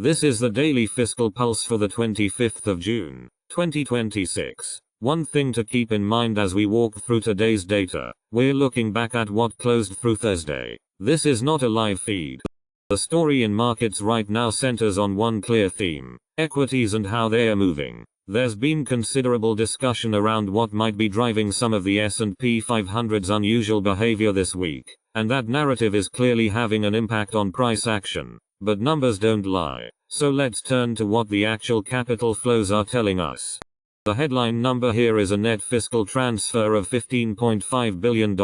This is the daily fiscal pulse for the 25th of June, 2026. One thing to keep in mind as we walk through today's data, we're looking back at what closed through Thursday. This is not a live feed. The story in markets right now centers on one clear theme: equities and how they are moving. There's been considerable discussion around what might be driving some of the S&P 500's unusual behavior this week, and that narrative is clearly having an impact on price action. But numbers don't lie, so let's turn to what the actual capital flows are telling us. The headline number here is a net fiscal transfer of $15.5 billion,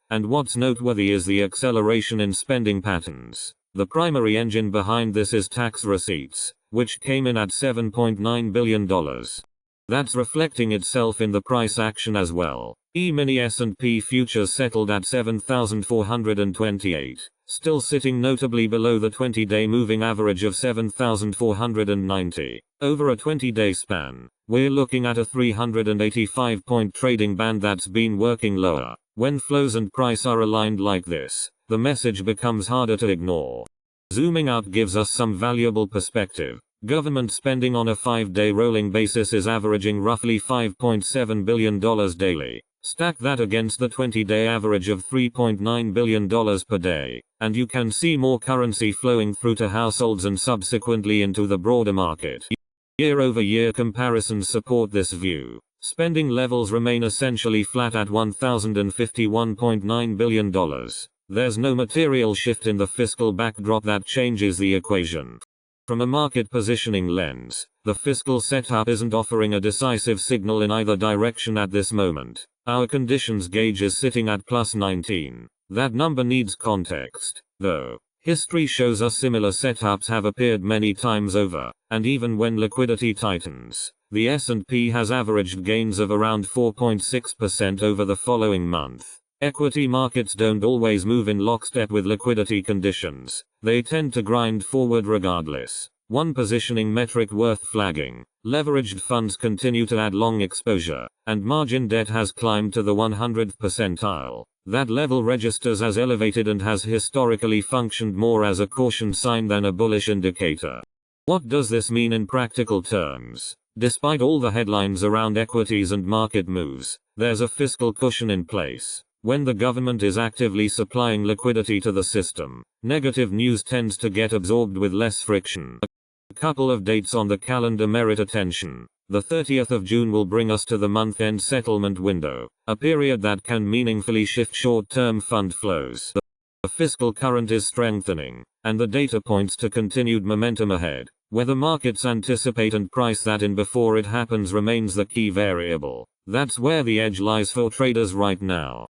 and what's noteworthy is the acceleration in spending patterns. The primary engine behind this is tax receipts, which came in at $7.9 billion. That's reflecting itself in the price action as well. E-mini S&P futures settled at 7,428, still sitting notably below the 20-day moving average of 7,490. Over a 20-day span, we're looking at a 385-point trading band that's been working lower. When flows and price are aligned like this, the message becomes harder to ignore. Zooming out gives us some valuable perspective. Government spending on a 5-day rolling basis is averaging roughly $5.7 billion daily. Stack that against the 20-day average of $3.9 billion per day, and you can see more currency flowing through to households and subsequently into the broader market. Year-over-year comparisons support this view. Spending levels remain essentially flat at $1,051.9 billion. There's no material shift in the fiscal backdrop that changes the equation. From a market positioning lens, the fiscal setup isn't offering a decisive signal in either direction at this moment. Our conditions gauge is sitting at +19. That number needs context, though. History shows us similar setups have appeared many times over, and even when liquidity tightens, the S&P has averaged gains of around 4.6% over the following month. Equity markets don't always move in lockstep with liquidity conditions. They tend to grind forward regardless. One positioning metric worth flagging: leveraged funds continue to add long exposure, and margin debt has climbed to the 100th percentile. That level registers as elevated and has historically functioned more as a caution sign than a bullish indicator. What does this mean in practical terms? Despite all the headlines around equities and market moves, there's a fiscal cushion in place. When the government is actively supplying liquidity to the system, negative news tends to get absorbed with less friction. A couple of dates on the calendar merit attention. The 30th of June will bring us to the month-end settlement window, a period that can meaningfully shift short-term fund flows. The fiscal current is strengthening, and the data points to continued momentum ahead. Whether markets anticipate and price that in before it happens remains the key variable. That's where the edge lies for traders right now.